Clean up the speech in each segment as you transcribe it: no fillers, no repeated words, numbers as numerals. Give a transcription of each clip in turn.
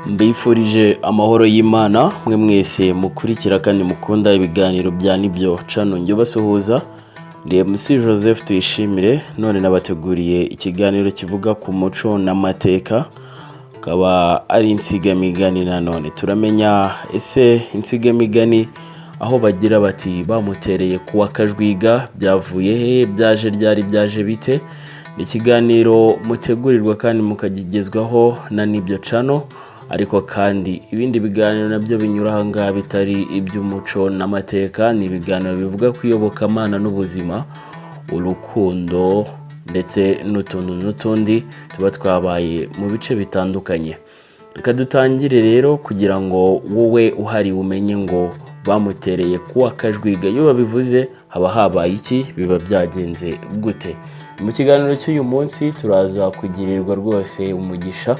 Mbifurije amahoro y'Imana mwe mwese mukurikira kandi mukunda ibiganiro bya Nibyo Channel. Njye basuhuza ndi MC Joseph Tuyishimire, none nabateguriye ikiganiro kivuga ku muco n'amateka, kaba ari insigamigani. Nanone turamenya ese insigamigani aho bagira bati bamutereye kuwa Kajwiga byavuye he, byaje ryari, byaje bite? Ni ikiganiro mutegurirwa kandi mukagigezwaho na Nibyo Channel, ariko kandi ibindi biganiro nabyo binyura ahangaha bitari iby'umuco n'amateka. Ni ibiganiro bivuga ku iyobokamana n'ubuzima, urukundo ndetse n'utundi tuba twabaye mu bice bitandukanye. Reka dutangire rero kugira ngo wowe uhari umenye ngo bamutereye kuwa Kajwiga. Iyo babivuze haba habaye iki, biba byagenze gute? Mu kiganiro cy'uyu munsi turaza kugirirwa rwose umugisha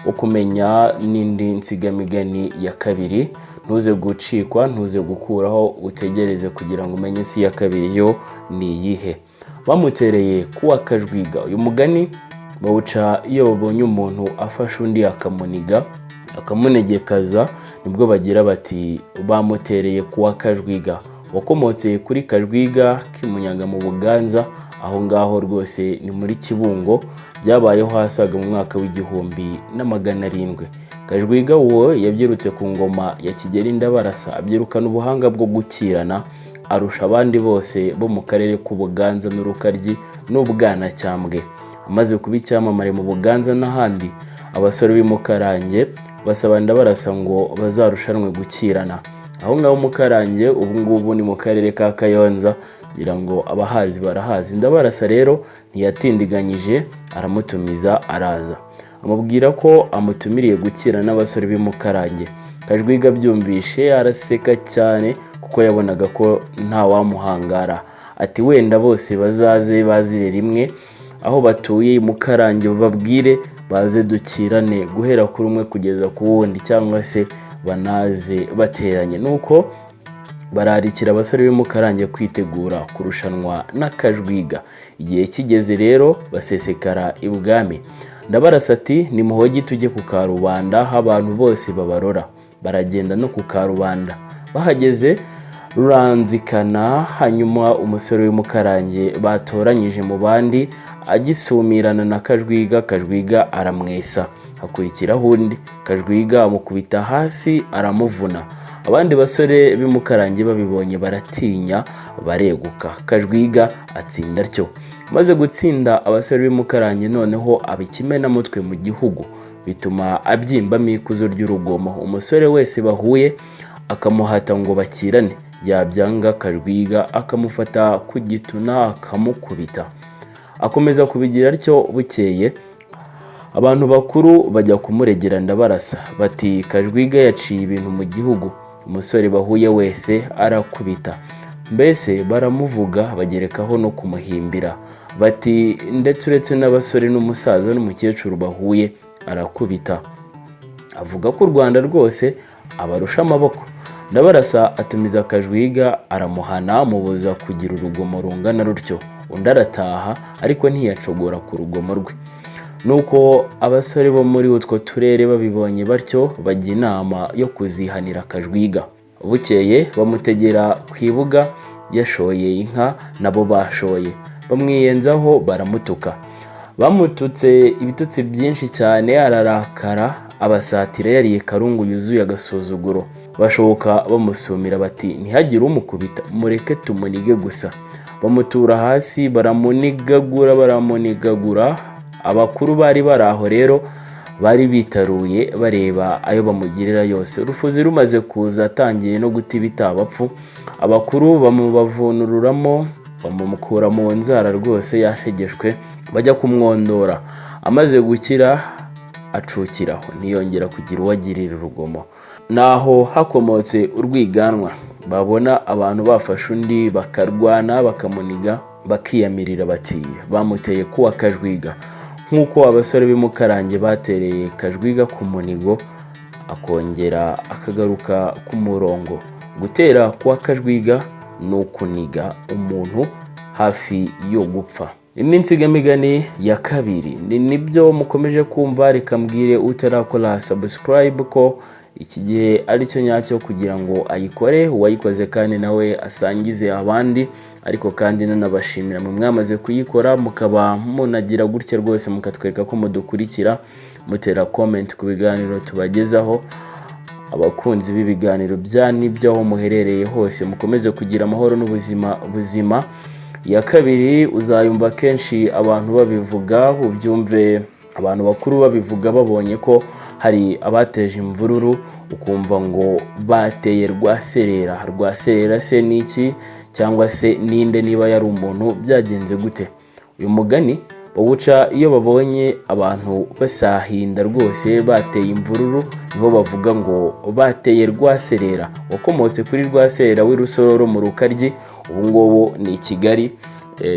wo kumenya n'indi nsigamigani ya kabiri. Ntuze gucikwa, ntuze gukuraho, utegereze kugira ngo umenye isi ya kabiri yo ni iyihe. Bamutereye kuwa Kajwiga, uyu mugani bawuca iyo babonye umuntu afashe undi akamuniga, akamunegekaza, nibwo bagira bati bamutereye kuwa Kajwiga. Wakomotse kuri Kajwiga k'imunyaga mu Buganza, aho ngaho rwose ni muri Kibungo, byabayeho hasaga mu mwaka w'1700. Kajwiga uwo yabyirutse ku ngoma ya Kigeli Ndabarasa, abyirukana ubuhanga bwo gukirana, arusha abandi bose bo mu karere k'Ubuganza n'Urukaryi n'Ubwanacyambwe. Amaze kuba icyamamare mu Buganza n'ahandi, abasore b'Imukarange basaba Ndabarasa ngo bazarushanwe gukirana. Aho ngaho Mukarange ubu ngubu ni mu karere ka Kayonza, kugira ngo abahazi barahazi. Ndabarasa rero ntiyatindiganyije, aramutumiza araza, amubwira ko amutumiriye gukira n'abasore b'Imukarange. Kajwiga byumvishe araseka cyane, kuko yabonaga ko nta wamuhangara. Ati wenda bose bazaze bazire rimwe, aho batuye Imukarange bababwire baze dukirane guhera kuri umwe kugeza ku wundi, cyangwa se banaze bateranye. Nuko bararikira abasore b'Imukarange kwitegura kurushanwa na Kajwiga. Igihe kigeze rero basesekara ibwami. Ndabarasa ati nimuhogi tujye ku Karubanda, aho abantu bose babarora. Baragenda no ku Karubanda, bahageze ruranzikana. Hanyuma umusore w'Imukarange batoranyije mu bandi agisumirana na Kajwiga, Kajwiga aramwesa. Hakurikiraho undi, Kajwiga amukubita hasi aramuvuna. Abandi basore b'Imukarange babibonye baratinya, bareguka. Kajwiga atsinda atyo. Maze gutsinda abasore b'Imukarange, noneho abikimenamutwe mu gihugu, bituma abyimbamo ikuzo ry'urugomo. Umusore wese bahuye akamuhata ngo bakirane, yabyanga Kajwiga akamufata ku gituna akamukubita. Akomeza kubigira atyo. Bukeye abantu bakuru bajya kumuregera Ndabarasa, bati Kajwiga yaciye ibintu mu gihugu, umusore bahuye wese arakubita. Mbese baramuvuga bagerekaho no kumuhimbira, bati ndetse uretse n'abasore n'umusaza n'umukecuru bahuye arakubita. Avuga ko u Rwanda rwose abarusha amaboko. Ndabarasa atumiza Kajwiga aramuhana, amubuza kugira urugomo rungana rutyo. Undi arataha, ariko ntiyacogora ku rugomo rwe. Nuko abasore bo muri utwo turere babibonye batyo, bajya inama yo kuzihanira Kajwiga. Bukeye bamutegera ku ibuga, yashoye inka nabo bashoye, bamwiyenzaho baramutuka. Bamututse ibitutsi byinshi cyane, ararakara abasatira yariye karungu yuzuye agasuzuguro. Bashoboka bamusumira bati ntihagire umukubita, mureke tumunige gusa. Bamutura hasi baramunigagura. Abakuru bari baraho rero bari bitaruye bareba ayo bamugirira yose. Urufuzi rumaze kuza, atangiye no guta ibitabapfu. Abakuru bamubavunururamo, bamumukura mu nzara rwose yashegeshwe, bajya kumwondora. Amaze gukira acukiraho, ntiyongera kugira uwagirira urugomo. Naho hakomotse urwiganwa, babona abantu bafashe undi bakarwana bakamuniga, bakiyamirira bati bamuteye kuwa Kajwiga. Nk'uko abasore b'Imukarange batereye Kajwiga ku munigo, akongera akagaruka ku murongo. Gutera kuwa Kajwiga ni ukuniga umuntu hafi yo gupfa. Iminsigamigani ya kabiri nibyo mukomeje kumva, reka mbwire utarakora subscribe ko iki gihe ari cyo nyacyo kugira ngo ayikore, uwayikoze kandi nawe asangize abandi. Ariko kandi nanabashimira mwe mwamaze kuyikora mukaba munagira gutya rwose mukatwereka ko mudukurikira, mutera comment ku biganiro tubagezaho. Abakunzi b'ibiganiro bya nibyo aho muherereye hose mukomeze kugira amahoro n'ubuzima buzima. Ya kabiri uzayumva kenshi abantu babivuga, ubyumve abantu bakuru babivuga babonye ko hari abateje imvururu, ukumva ngo bateye Rwaserera. Rwaserera se niki cyangwa se ninde, niba yari umuntu byagenze gute? Uyu mugani bawuca iyo babonye abantu basahinda rwose bateye imvururu, niho bavuga ngo bateye Rwaserera. Wakomotse kuri Rwaserera w'Irusororo mu Rukaryi, ubu ngubu ni Kigali.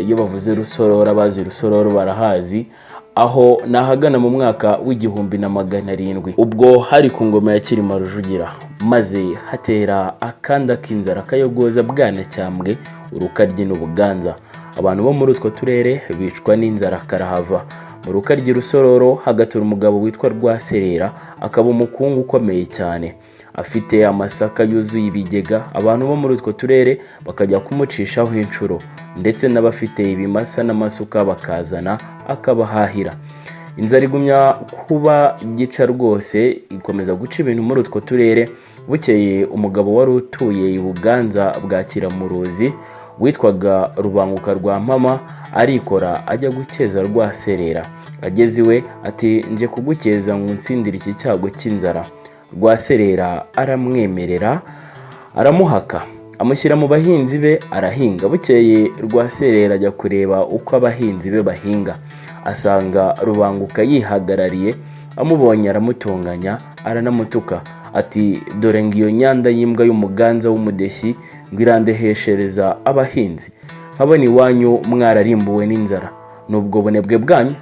Iyo bavuze Rusororo, abazi Rusororo barahazi, aho nahagana mu mwaka w'1700 ubwo hari ku ngoma ya Cyilima Rujugira, maze hatera akanda k'inzara kayogoza Bwanacyambwe, Urukaryi n'Ubuganza. Abantu bo muri utwo turere bicwa n'inzara karahava. Mu Rukaryi Rusororo hagatura umugabo witwa Rwaserera, akaba umukungu ukomeye cyane, afite amasaka yuzuye ibigega. Abantu bo muri utwo turere bakajya kumucishaho inshuro, ndetse n'abafite ibimasa n'amasuka bakazana akabahahira. Inzara igumya kuba gica rwose, ikomeza guca ibintu muri utwo turere. Bukeye umugabo wari utuye i Buganza bwa Kiramuruzi witwaga Rubanguka rwa Mpama arikora ajya gukeza Rwaserera. Ageze iwe ati nje kugukeza ngo unsindire iki cyago cy'inzara. Rwaserera aramwemerera, aramuhaka, amushyira mu bahinzi be arahinga. Bukeye Rwaserera ajya kureba uko abahinzi be bahinga, asanga Rubanguka yihagarariye. Amubonye aramutonganya, aranamutuka ati dore ngiyo nyanda y'imbwa y'umuganza w'umudeshyi ngo irandeheshereza abahinzi, nkabona iwanyu mwararimbuwe n'inzara, n'ubwo bunebwe bwanyu.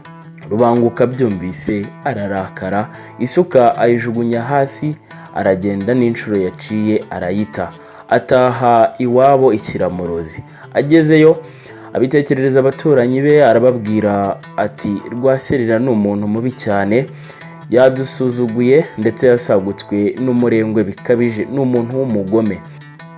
Rubanguka byumvise ararakara, isuka ayijugunya hasi, aragenda n'inshuro yaciye arayita, ataha iwabo i Kiramuruzi. Agezeyo abitekerereza abaturanyi be, arababwira ati Rwaserera ni umuntu mubi cyane, yadusuzuguye ndetse yasagutswe n'umurengwe bikabije, ni umuntu w'umugome.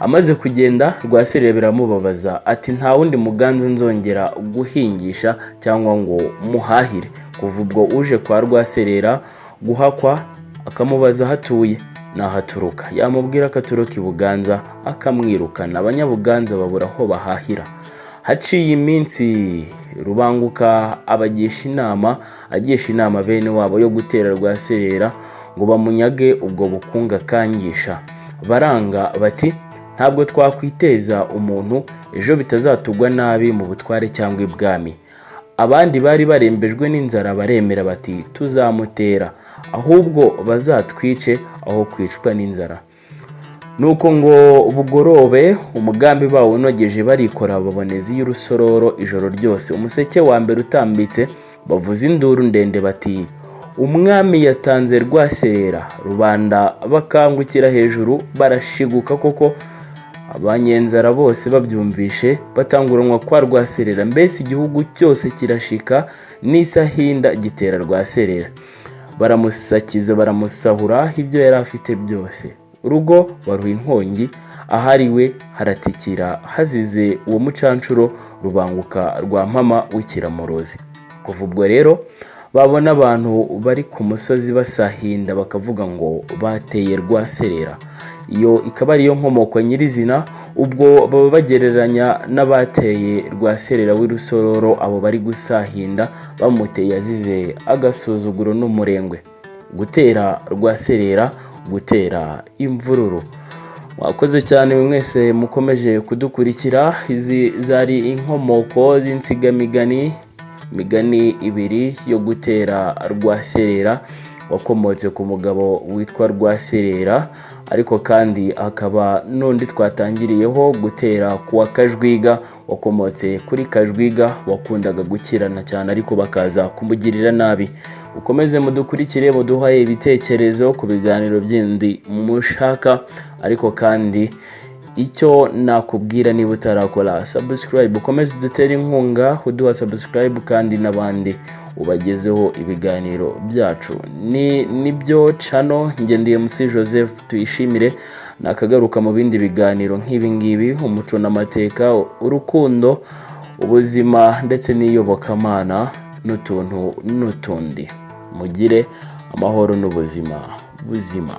Amaze kugenda Rwaserera biramubabaza, ati nta wundi muganza nzongera guhingisha cyangwa ngo muhahire. Kuva ubwo uje kwa Rwaserera guhakwa akamubaza hatuye, nahaturuka. Yamubwira ko aturuka i Buganza akamwirukana. Abanyabuganza babura aho bahahira. Haciye iminsi Rubanguka abagisha inama bene wabo yo gutera Rwaserera ngo bamunyage ubwo bukunga kangisha. Baranga bati ntabwo twakwiteza umuntu ejo bitazatugwa nabi mu butware cyangwa ibwami. Abandi bari barembejwe n'inzara baremera bati tuzamutera, ahubwo bazatwice aho kwicwa n'inzara. Nuko ngo bugorobe umugambi bawunogeje, barikora baboneza y'Urusororo ijoro ryose. Umuseke wa mbere utambitse bavuza induru ndende bati umwami yatanze Rwaserera. Rubanda bakangukira hejuru barashiguka koko. Abanyenzara bose babyumvishe batanguranwa kwa Rwaserera, mbese igihugu cyose kirashika n'isahinda gitera Rwaserera. Baramusakiza, baramusahura ibyo yari afite byose. Urugo baruha inkongi, ahariwe haratikira, hazize uwo mucancuro Rubanguka rwa Mpama w'Ikiramuruzi. Kuva ubwo rero babona abantu bari ku musozi basahinda bakavuga ngo bateye Rwaserera. Iyo ikaba ariyo nkomoko nyirizina. Ubwo baba bagereranya n'abateye Rwaserera w'Irusororo, abo bari gusahinda bamuteye azize agasuzuguro n'umurengwe. Gutera Rwaserera, gutera imvururu. Wakoze cyane mwese mukomeje kudukurikira. Izi zari inkomoko z'insigamigani, migani ibiri yo gutera Rwaserera, wakomotse ku mugabo witwa Rwaserera, ariko kandi akaba n'undi twatangiriyeho gutera kuwa Kajwiga, wakomotse kuri Kajwiga wakundaga gukirana cyane ariko bakaza kumugirira nabi. Ukomeze mudukurikire, muduhaye ibitekerezo ku biganiro byindi mushaka, ariko kandi icyo nakubwira niba utarakora subscribe, ukomeze dutere inkunga uduha subscribe kandi n'abandi ubagezeho ibiganiro byacu. Nibyo channel ngendiye MC Joseph Tuyishimire, nakagaruka mu bindi biganiro nk'ibi ngibi, umuco n'amateka, urukundo, ubuzima ndetse n'iyobokamana n'utuntu n'utundi. Mugire amahoro n'ubuzima buzima.